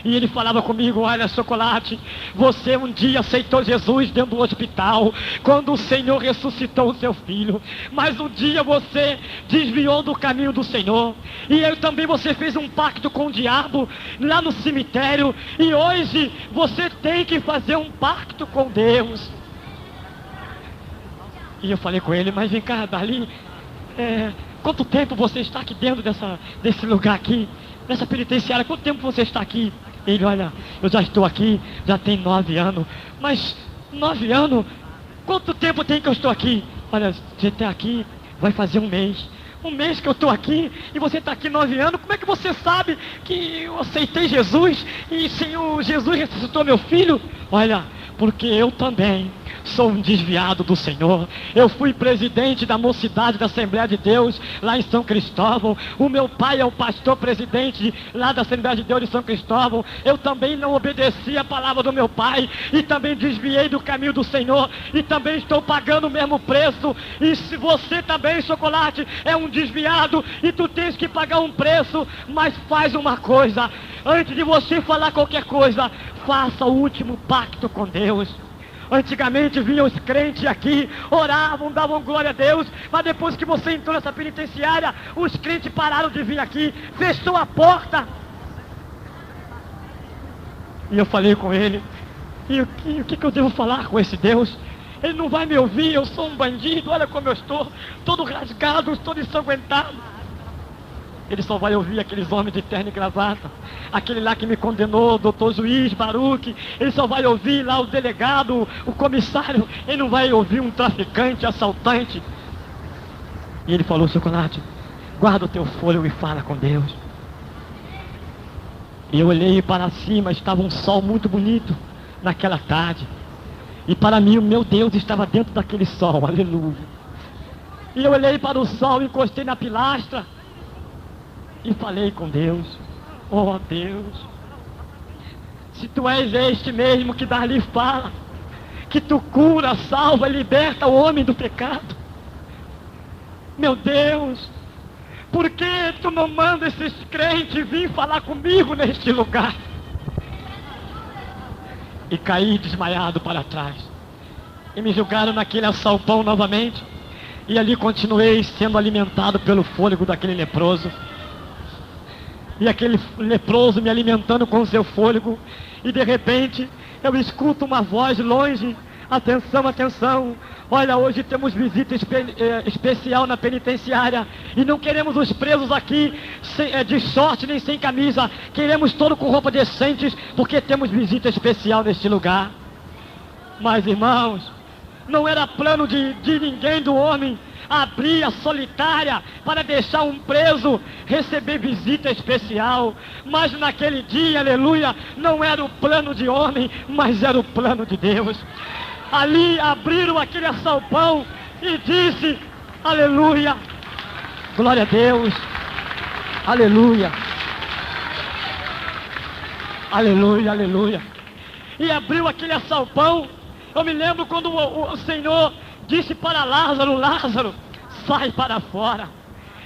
S1: E ele falava comigo: olha, Chocolate, você um dia aceitou Jesus dentro do hospital, quando o Senhor ressuscitou o seu filho. Mas um dia você desviou do caminho do Senhor. E também você fez um pacto com o diabo lá no cemitério. E hoje você tem que fazer um pacto com Deus. E eu falei com ele: mas vem cá, dali, quanto tempo você está aqui dentro desse lugar aqui, nessa penitenciária? Quanto tempo você está aqui? Ele: olha, eu já estou aqui, já tem 9 anos. Mas 9 anos? Quanto tempo tem que eu estou aqui? Olha, você está aqui, vai fazer um mês. Um mês que eu estou aqui e você está aqui 9 anos. Como é que você sabe que eu aceitei Jesus e Senhor Jesus ressuscitou meu filho? Olha, porque eu também sou um desviado do Senhor. Eu fui presidente da mocidade da Assembleia de Deus lá em São Cristóvão. O meu pai é o pastor presidente lá da Assembleia de Deus de São Cristóvão. Eu também não obedeci a palavra do meu pai e também desviei do caminho do Senhor e também estou pagando o mesmo preço. E se você também, Chocolate, é um desviado e tu tens que pagar um preço, mas faz uma coisa: antes de você falar qualquer coisa, faça o último pacto com Deus. Antigamente vinham os crentes aqui, oravam, davam glória a Deus, mas depois que você entrou nessa penitenciária, os crentes pararam de vir aqui, fechou a porta. E eu falei com ele: e o que eu devo falar com esse Deus? Ele não vai me ouvir, eu sou um bandido, olha como eu estou, todo rasgado, todo ensanguentado. Ele só vai ouvir aqueles homens de terno e gravata, aquele lá que me condenou, o doutor juiz Baruque. Ele só vai ouvir lá o delegado, o comissário. Ele não vai ouvir um traficante, assaltante. E ele falou: Chocolate, guarda o teu fôlego e fala com Deus. E eu olhei para cima, estava um sol muito bonito naquela tarde. E para mim o meu Deus estava dentro daquele sol, aleluia. E eu olhei para o sol, encostei na pilastra e falei com Deus: oh Deus, se tu és este mesmo que dali fala, que tu cura, salva, liberta o homem do pecado, meu Deus, por que tu não manda esses crentes vir falar comigo neste lugar? E caí desmaiado para trás. E me jogaram naquele assalpão novamente. E ali continuei sendo alimentado pelo fôlego daquele leproso. E aquele leproso me alimentando com o seu fôlego. E de repente eu escuto uma voz longe: atenção, atenção, olha, hoje temos visita especial na penitenciária. E não queremos os presos aqui de short nem sem camisa. Queremos todos com roupa decentes, porque temos visita especial neste lugar. Mas irmãos, não era plano de ninguém do homem abrir a solitária para deixar um preso receber visita especial. Mas naquele dia, aleluia, não era o plano de homem, mas era o plano de Deus. Ali abriram aquele assalpão e disse: aleluia, glória a Deus, aleluia, aleluia, aleluia. E abriu aquele assalpão. Eu me lembro quando o Senhor disse para Lázaro: Lázaro, sai para fora.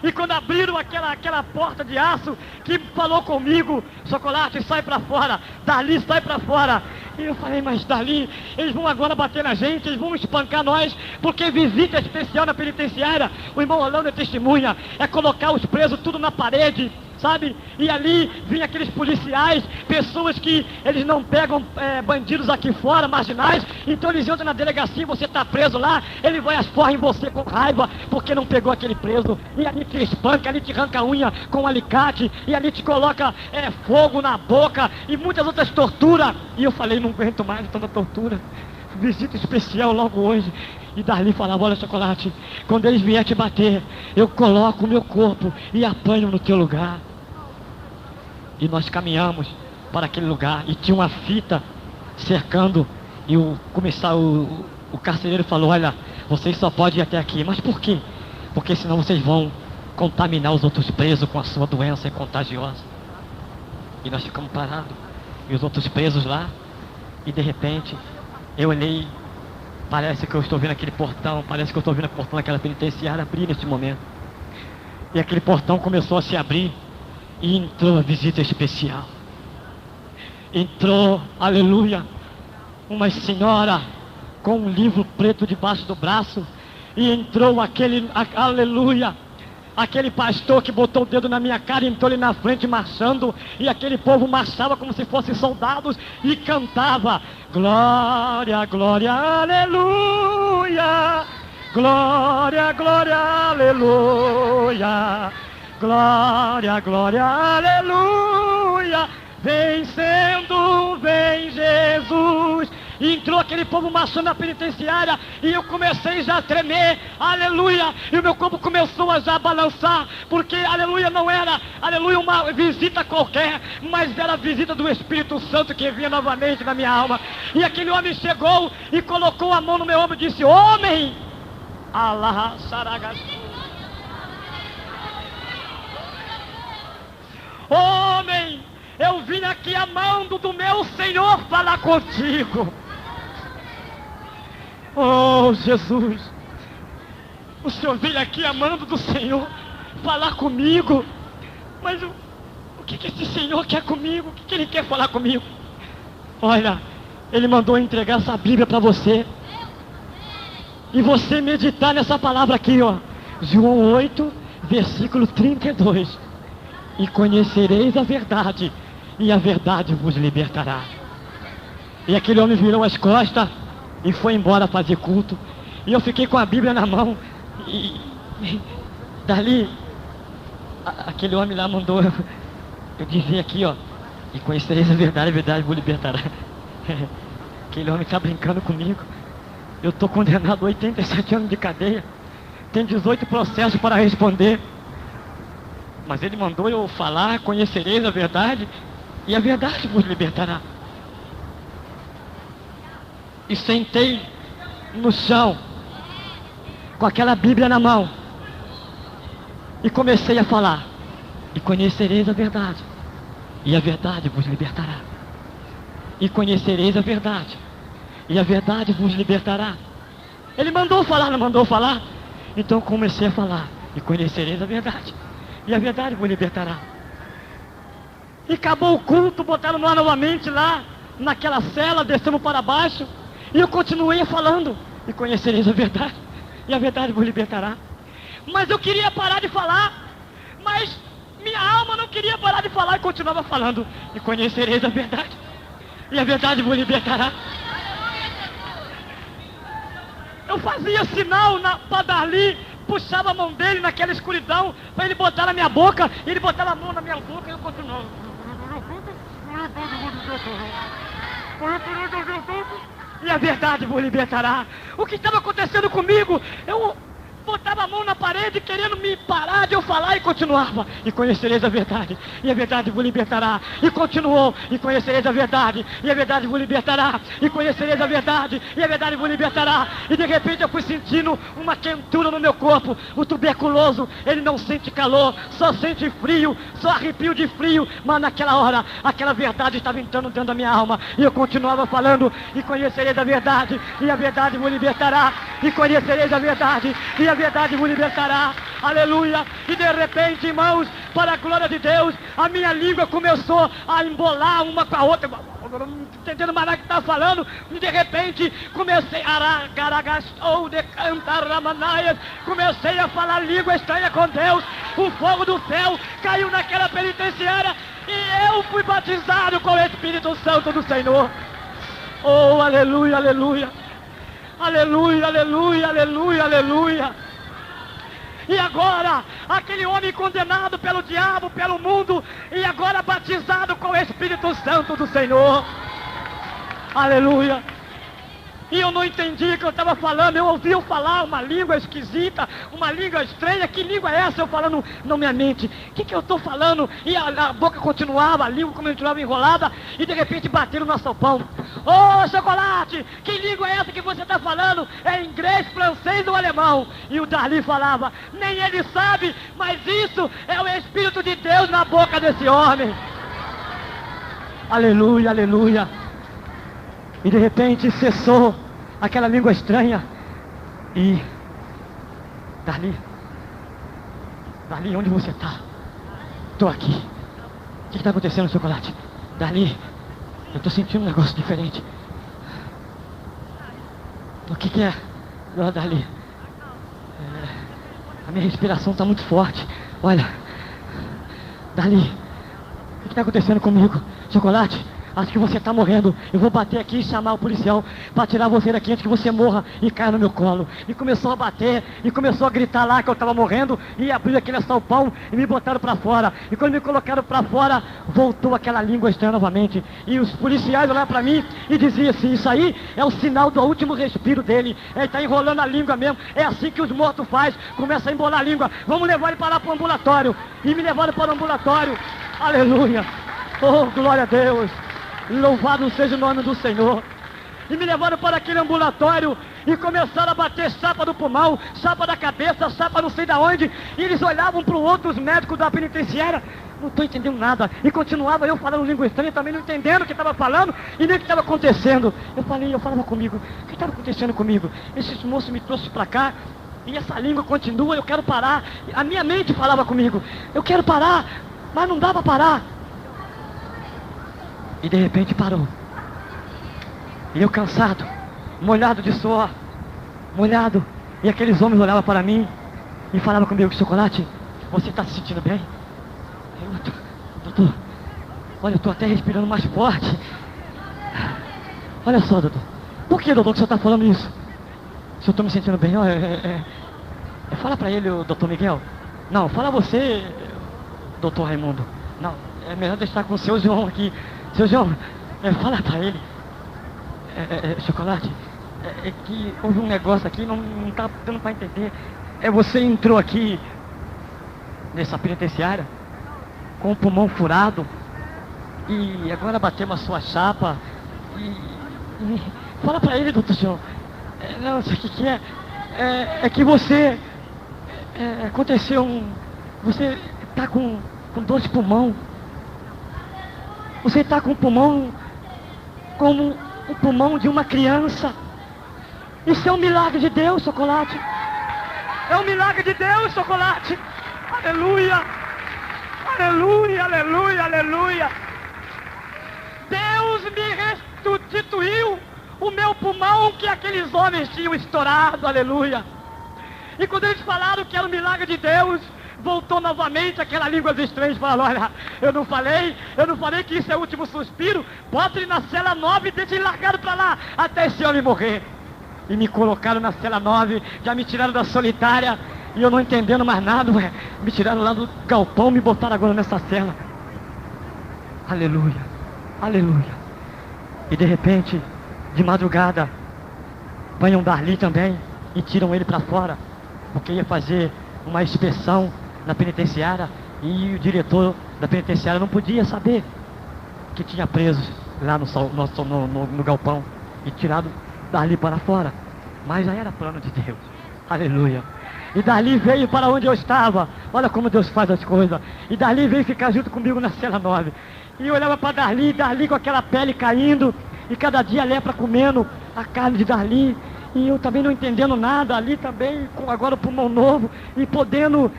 S1: E quando abriram aquela porta de aço, que falou comigo, Chocolate, sai pra fora, Dali, sai pra fora. E eu falei, mas Dali, eles vão agora bater na gente, eles vão espancar nós, porque visita especial na penitenciária, o irmão Orlando é testemunha, é colocar os presos tudo na parede, sabe? E ali vinha aqueles policiais, pessoas que eles não pegam bandidos aqui fora, marginais, então eles entram na delegacia, você está preso lá, ele vai asforrar em você com raiva, porque não pegou aquele preso, e ali te espanca, ali te arranca a unha com um alicate, e ali te coloca fogo na boca, e muitas outras torturas. E eu falei, não aguento mais tanta tortura, visita especial logo hoje. E Dali falava, olha Chocolate, quando eles vierem te bater, eu coloco o meu corpo e apanho no teu lugar. E nós caminhamos para aquele lugar, e tinha uma fita cercando, e o carcereiro falou, olha, vocês só podem ir até aqui. Mas por quê? Porque senão vocês vão contaminar os outros presos com a sua doença contagiosa. E nós ficamos parados, e os outros presos lá, e de repente, eu olhei, parece que eu estou vendo aquele portão, parece que eu estou vendo o portão daquela penitenciária abrir neste momento. E aquele portão começou a se abrir, e entrou a visita especial. Entrou, aleluia, uma senhora com um livro preto debaixo do braço. E entrou aleluia, aquele pastor que botou o dedo na minha cara, entrou ali na frente marchando. E aquele povo marchava como se fossem soldados e cantava: glória, glória, aleluia, glória, glória, aleluia, glória, glória, aleluia, vencendo, vem Jesus. E entrou aquele povo marchando na penitenciária, e eu comecei já a tremer, aleluia, e o meu corpo começou a já balançar, porque aleluia não era, aleluia, uma visita qualquer, mas era a visita do Espírito Santo que vinha novamente na minha alma. E aquele homem chegou e colocou a mão no meu ombro e disse: homem, Allah Saragasu, homem, eu vim aqui amando do meu Senhor falar contigo. Oh Jesus, o Senhor veio aqui amando do Senhor falar comigo, mas o que esse Senhor quer comigo? O que Ele quer falar comigo? Olha, Ele mandou entregar essa Bíblia para você, e você meditar nessa palavra aqui, ó, João 8, versículo 32. E conhecereis a verdade, e a verdade vos libertará. E aquele homem virou as costas e foi embora fazer culto. E eu fiquei com a Bíblia na mão. E dali, aquele homem lá mandou eu dizer aqui, ó: e conhecereis a verdade vos libertará. Aquele homem está brincando comigo. Eu estou condenado a 87 anos de cadeia. Tem 18 processos para responder. Mas ele mandou eu falar: conhecereis a verdade, e a verdade vos libertará. E sentei no chão, com aquela Bíblia na mão, e comecei a falar: e conhecereis a verdade, e a verdade vos libertará. E conhecereis a verdade, e a verdade vos libertará. Ele mandou falar, não mandou falar? Então comecei a falar: e conhecereis a verdade, e a verdade vos libertará. E acabou o culto, botaram nós novamente lá, naquela cela, descemos para baixo, e eu continuei falando: e conhecereis a verdade, e a verdade vos libertará. Mas eu queria parar de falar, mas minha alma não queria parar de falar, e continuava falando: e conhecereis a verdade, e a verdade vos libertará. Eu fazia sinal para Dali, puxava a mão dele naquela escuridão, para ele botar na minha boca, e ele botava a mão na minha boca, e eu continuava: e a verdade vos libertará. O que estava acontecendo comigo? Eu botava a mão na parede, querendo me parar de eu falar, e continuava: e conhecereis a verdade, e a verdade vos libertará. E continuou: e conhecereis a verdade, e a verdade vos libertará. E conhecereis a verdade, e a verdade vos libertará. E de repente eu fui sentindo uma quentura no meu corpo. O tuberculoso, ele não sente calor, só sente frio, só arrepio de frio. Mas naquela hora, aquela verdade estava entrando dentro da minha alma, e eu continuava falando: e conhecereis a verdade, e a verdade vos libertará. E conhecereis a verdade, e a verdade vos libertará. Aleluia. E de repente, irmãos, para a glória de Deus, a minha língua começou a embolar uma com a outra. Não entendendo mais nada que está falando. E de repente comecei comecei a falar língua estranha com Deus. O fogo do céu caiu naquela penitenciária e eu fui batizado com o Espírito Santo do Senhor. Oh, aleluia, aleluia. Aleluia, aleluia, aleluia, aleluia. E agora, aquele homem condenado pelo diabo, pelo mundo, e agora batizado com o Espírito Santo do Senhor. Aleluia. E eu não entendi o que eu estava falando. Eu ouvi eu falar uma língua esquisita, uma língua estranha. Que língua é essa? Eu falando na minha mente. O que eu estou falando? E a boca continuava, a língua continuava enrolada. E de repente bateram no nosso pão. Ô, Chocolate, que língua é essa que você está falando? É inglês, francês ou alemão? E o Darli falava, nem ele sabe, mas isso é o Espírito de Deus na boca desse homem. Aleluia, aleluia. E de repente cessou aquela língua estranha. E Darli, onde você está? Estou aqui. O que está acontecendo, Chocolate? Darli, eu estou sentindo um negócio diferente. O que é? Darli, a minha respiração está muito forte. Olha, Darli, o que está acontecendo comigo? Chocolate, acho que você está morrendo. Eu vou bater aqui e chamar o policial para tirar você daqui antes que você morra e caia no meu colo. E começou a bater, e começou a gritar lá que eu estava morrendo. E abriu aquele assalpão e me botaram para fora. E quando me colocaram para fora, voltou aquela língua estranha novamente. E os policiais olharam para mim e diziam assim, isso aí é o sinal do último respiro dele. Ele está enrolando a língua mesmo. É assim que os mortos fazem, começa a embolar a língua. Vamos levar ele para lá para o ambulatório. E me levaram para o ambulatório. Aleluia. Oh, glória a Deus. Louvado seja o nome do Senhor. E me levaram para aquele ambulatório e começaram a bater chapa do pulmão, chapa da cabeça, chapa não sei da onde. E eles olhavam para o outro, os médicos da penitenciária. Não estou entendendo nada. E continuava eu falando língua estranha, também não entendendo o que estava falando e nem o que estava acontecendo. Eu falava comigo, o que estava acontecendo comigo? Esses moços me trouxeram para cá e essa língua continua, eu quero parar. A minha mente falava comigo, eu quero parar, mas não dá para parar. E de repente parou. E eu cansado, molhado de suor, molhado. E aqueles homens olhavam para mim e falavam comigo, Chocolate, você está se sentindo bem? Eu, doutor, olha, eu estou até respirando mais forte. Olha só, doutor. Por que, doutor, que o senhor está falando isso? Se eu estou me sentindo bem, fala para ele, o doutor Miguel. Não, fala você, doutor Raimundo. Não, é melhor deixar com o seu João aqui. Seu João, fala pra ele, Chocolate, é que houve um negócio aqui, não tá dando pra entender. Você entrou aqui nessa penitenciária com o pulmão furado e agora batemos a sua chapa e fala pra ele, doutor João. Não sei o que é. É que você aconteceu você tá com dor de pulmão. Você está com o pulmão como o pulmão de uma criança. Isso é um milagre de Deus, Chocolate. É um milagre de Deus, Chocolate. Aleluia. Aleluia, aleluia, aleluia. Deus me restituiu o meu pulmão que aqueles homens tinham estourado. Aleluia. E quando eles falaram que era um milagre de Deus, voltou novamente aquela língua estranha e falou, olha, eu não falei que isso é o último suspiro, bota ele na cela 9 e deixa ele largado para lá, até esse homem morrer. E me colocaram na cela 9, já me tiraram da solitária, e eu não entendendo mais nada, me tiraram lá do galpão, me botaram agora nessa cela. Aleluia, aleluia. E de repente, de madrugada, banham Darli também, e tiram ele para fora, porque ia fazer uma inspeção na penitenciária e o diretor da penitenciária não podia saber que tinha presos lá no galpão e tirado dali para fora, mas já era plano de Deus. Aleluia. E dali veio para onde eu estava. Olha como Deus faz as coisas. E dali veio ficar junto comigo na cela 9 e eu olhava para Darli com aquela pele caindo e cada dia a lepra comendo a carne de Darli E eu também não entendendo nada ali também, com agora o pulmão novo, e podendo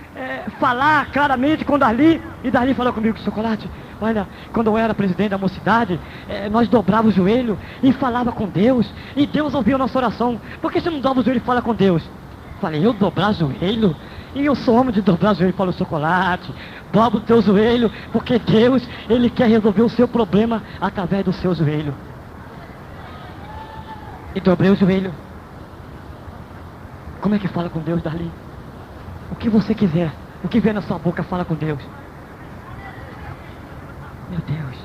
S1: falar claramente com Darli. E Darli falou comigo: Chocolate, olha, quando eu era presidente da mocidade, nós dobrávamos o joelho e falava com Deus, e Deus ouvia a nossa oração. Por que você não dobra o joelho e fala com Deus? Falei: eu dobrar o joelho? E eu sou homem de dobrar o joelho. Falou: Chocolate, dobra o teu joelho, porque Deus, Ele quer resolver o seu problema através do seu joelho. E dobrei o joelho. Como é que fala com Deus, Darli? O que você quiser, o que vier na sua boca, fala com Deus. Meu Deus,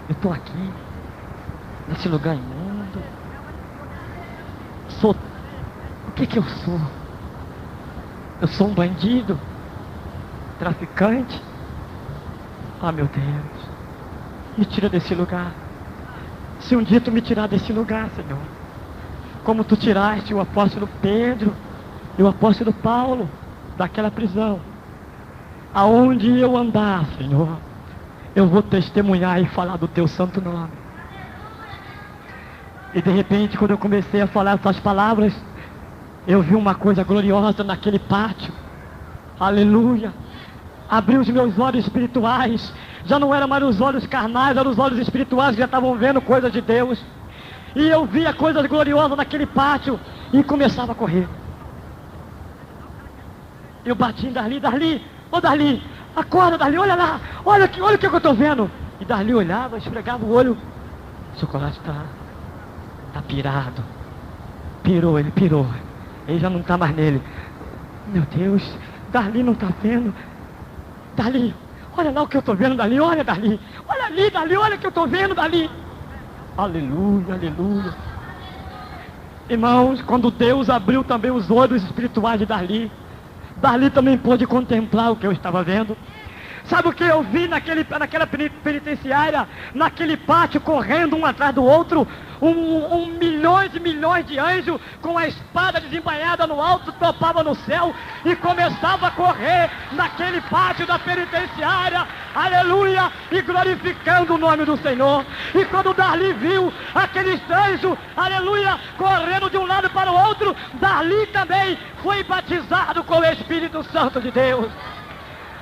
S1: eu estou aqui, nesse lugar imundo. O que eu sou? Eu sou um bandido? Traficante? Ah, meu Deus, me tira desse lugar. Se um dia tu me tirar desse lugar, Senhor, como tu tiraste o apóstolo Pedro e o apóstolo Paulo daquela prisão, aonde eu andar, Senhor, eu vou testemunhar e falar do teu santo nome. E de repente, quando eu comecei a falar essas palavras, eu vi uma coisa gloriosa naquele pátio. Aleluia! Abriu os meus olhos espirituais. Já não eram mais os olhos carnais, eram os olhos espirituais que já estavam vendo coisas de Deus. E eu via coisas gloriosas naquele pátio e começava a correr. Eu bati em Darli: Darli, ô Darli, acorda Darli, olha lá, olha o que eu estou vendo. E Darli olhava, esfregava o olho. O Chocolate está pirado. Pirou, ele pirou. Ele já não está mais nele. Meu Deus, Darli não está vendo. Darli, olha lá o que eu estou vendo, Darli, olha Darli. Olha ali, Darli, olha o que eu estou vendo, Darli. Aleluia, aleluia. Irmãos, quando Deus abriu também os olhos espirituais de Darli, Darli também pôde contemplar o que eu estava vendo. Sabe o que eu vi naquela penitenciária, naquele pátio, correndo um atrás do outro? Milhões e milhões de anjos com a espada desembainhada no alto, topava no céu e começava a correr naquele pátio da penitenciária, aleluia, e glorificando o nome do Senhor. E quando Darli viu aqueles anjos, aleluia, correndo de um lado para o outro, Darli também foi batizado com o Espírito Santo de Deus.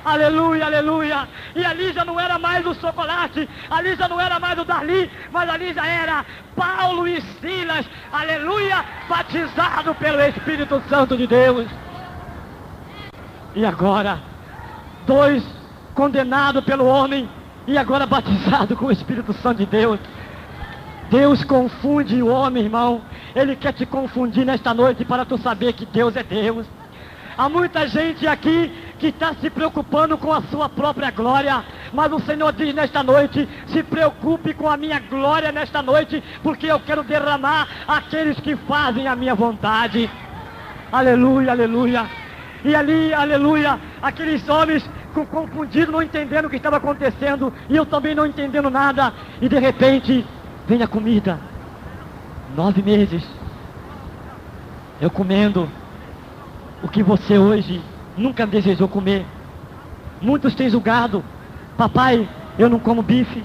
S1: Aleluia, aleluia. E ali já não era mais o Chocolate, ali já não era mais o Darli, mas ali já era Paulo e Silas, aleluia, batizado pelo Espírito Santo de Deus. E agora, dois condenados pelo homem, e agora batizado com o Espírito Santo de Deus. Deus confunde o homem, irmão. Ele quer te confundir nesta noite para tu saber que Deus é Deus. Há muita gente aqui que está se preocupando com a sua própria glória, mas o Senhor diz nesta noite: se preocupe com a minha glória nesta noite, porque eu quero derramar aqueles que fazem a minha vontade. Aleluia, aleluia. E ali, aleluia, aqueles homens confundidos, não entendendo o que estava acontecendo, e eu também não entendendo nada, e de repente vem a comida. 9 meses eu comendo o que você hoje nunca desejou comer. Muitos têm julgado: papai, eu não como bife,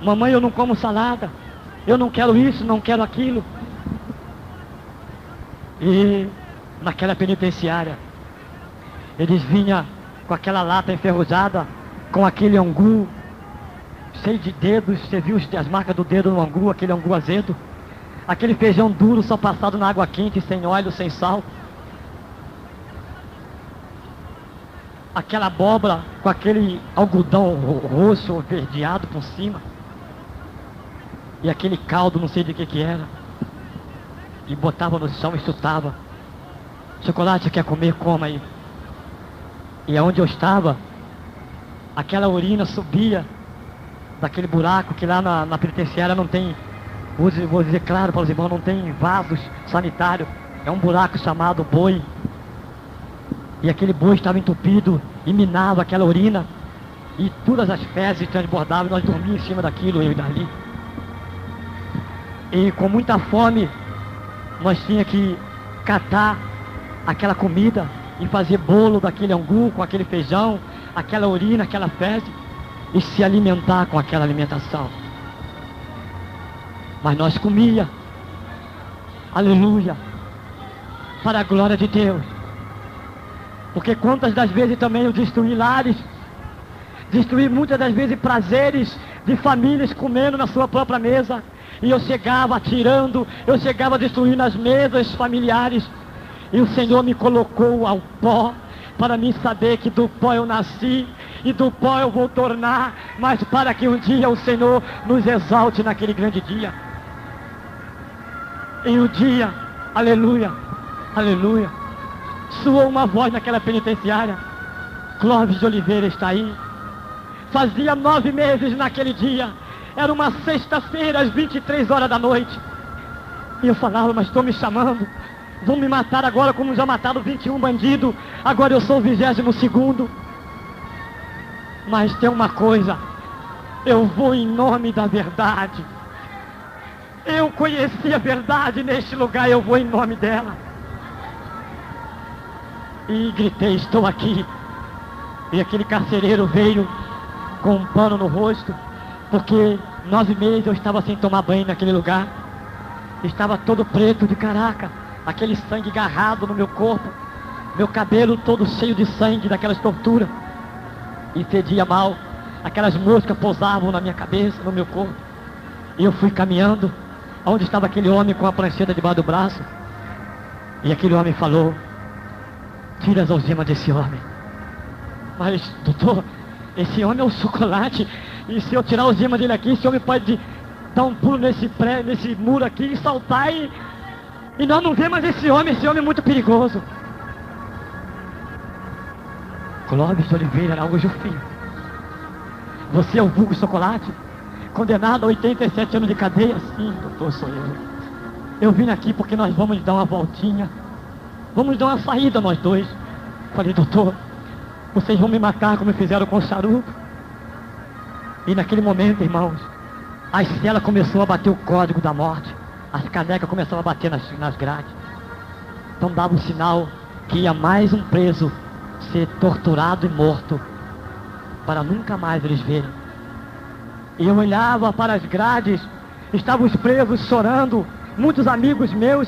S1: mamãe, eu não como salada, eu não quero isso, não quero aquilo. E naquela penitenciária, eles vinham com aquela lata enferrujada, com aquele angu cheio de dedos. Você viu as marcas do dedo no angu, aquele angu azedo, aquele feijão duro só passado na água quente, sem óleo, sem sal, aquela abóbora com aquele algodão roxo, verdeado por cima, e aquele caldo, não sei de que era, e botava no chão e chutava. Chocolate, quer comer? Coma aí. E aonde eu estava, aquela urina subia daquele buraco, que lá na penitenciária não tem, vou dizer claro para os irmãos, não tem vasos sanitários, é um buraco chamado boi. E aquele boi estava entupido e minava aquela urina, e todas as fezes transbordavam, e nós dormíamos em cima daquilo, eu e Darli. E com muita fome, nós tínhamos que catar aquela comida e fazer bolo daquele angu, com aquele feijão, aquela urina, aquela fezes, e se alimentar com aquela alimentação. Mas nós comia. Aleluia. Para a glória de Deus. Porque quantas das vezes também eu destruí lares, destruí muitas das vezes prazeres de famílias comendo na sua própria mesa. E eu chegava atirando, eu chegava destruindo as mesas familiares. E o Senhor me colocou ao pó, para mim saber que do pó eu nasci, e do pó eu vou tornar, mas para que um dia o Senhor nos exalte naquele grande dia. E o dia, aleluia, aleluia, soou uma voz naquela penitenciária: Clóvis de Oliveira está aí. Fazia 9 meses naquele dia, era uma sexta-feira, às 23 horas da noite. E eu falava: mas estão me chamando, vão me matar agora como já mataram 21 bandidos, agora eu sou o 22º. Mas tem uma coisa, eu vou em nome da verdade. Eu conheci a verdade neste lugar, eu vou em nome dela. E gritei: estou aqui. E aquele carcereiro veio com um pano no rosto, porque 9 meses eu estava sem tomar banho naquele lugar. Estava todo preto de caraca, aquele sangue agarrado no meu corpo, meu cabelo todo cheio de sangue daquelas torturas. E fedia mal, aquelas moscas pousavam na minha cabeça, no meu corpo. E eu fui caminhando aonde estava aquele homem com a prancheta debaixo do braço. E aquele homem falou: tira as algemas desse homem. Mas, doutor, esse homem é o Chocolate, e se eu tirar a algema dele aqui, esse homem pode dar um pulo nesse muro aqui e saltar, e nós não vemos mais esse homem é muito perigoso. Clóvis de Oliveira Araújo Filho, você é o vulgo Chocolate, condenado a 87 anos de cadeia? Sim, doutor, sou eu. Eu vim aqui porque nós vamos dar uma voltinha, vamos dar uma saída nós dois. Falei: doutor, vocês vão me matar como fizeram com o Charuto? E naquele momento, irmãos, a cela começou a bater o código da morte, as canecas começaram a bater nas grades. Então dava um sinal que ia mais um preso ser torturado e morto, para nunca mais eles verem. E eu olhava para as grades, estavam os presos chorando, muitos amigos meus,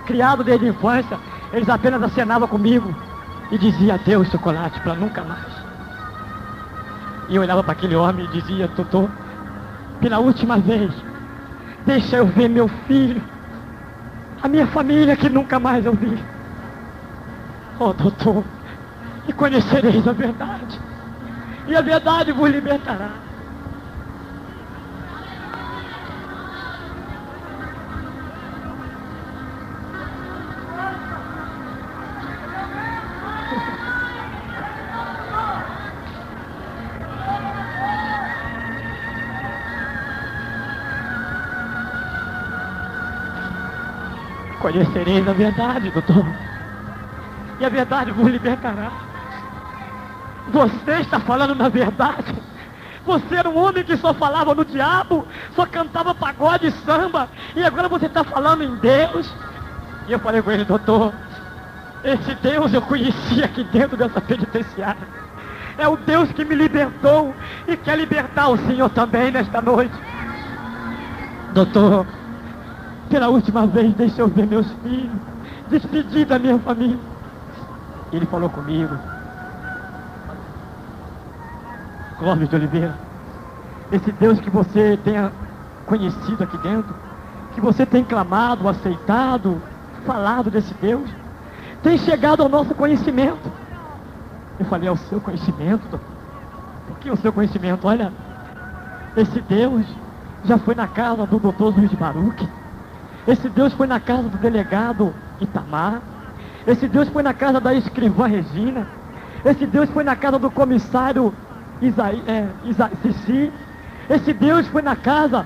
S1: criados desde a infância, eles apenas acenavam comigo e diziam: adeus, Chocolate, para nunca mais. E eu olhava para aquele homem e dizia: doutor, pela última vez, deixa eu ver meu filho, a minha família que nunca mais eu vi. Oh, doutor, e conhecereis a verdade, e a verdade vos libertará. Conhecereis a verdade, doutor, e a verdade vos libertará. Você está falando na verdade. Você era um homem que só falava no diabo, só cantava pagode e samba, e agora você está falando em Deus. E eu falei com ele: doutor, esse Deus eu conheci aqui dentro dessa penitenciária. É o Deus que me libertou e quer libertar o Senhor também nesta noite. Doutor, pela última vez, deixa eu ver meus filhos, despedir da minha família. Ele falou comigo: Clóvis de Oliveira, esse Deus que você tenha conhecido aqui dentro, que você tem clamado, aceitado, falado desse Deus, tem chegado ao nosso conhecimento. Eu falei: ao seu conhecimento, doutor? Por que o seu conhecimento? Olha, esse Deus já foi na casa do doutor Luiz de Baruque, esse Deus foi na casa do delegado Itamar, esse Deus foi na casa da escrivã Regina, esse Deus foi na casa do comissário Cici, esse Deus foi na casa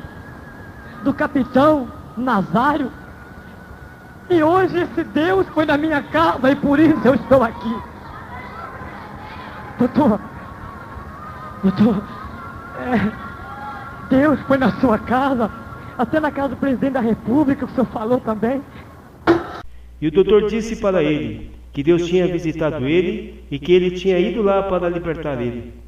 S1: do capitão Nazário, e hoje esse Deus foi na minha casa, e por isso eu estou aqui. Doutor, Deus foi na sua casa, até na casa do presidente da República, que o senhor falou também.
S2: E o doutor disse para ele que Deus tinha visitado ele e que ele tinha ido lá para libertar ele.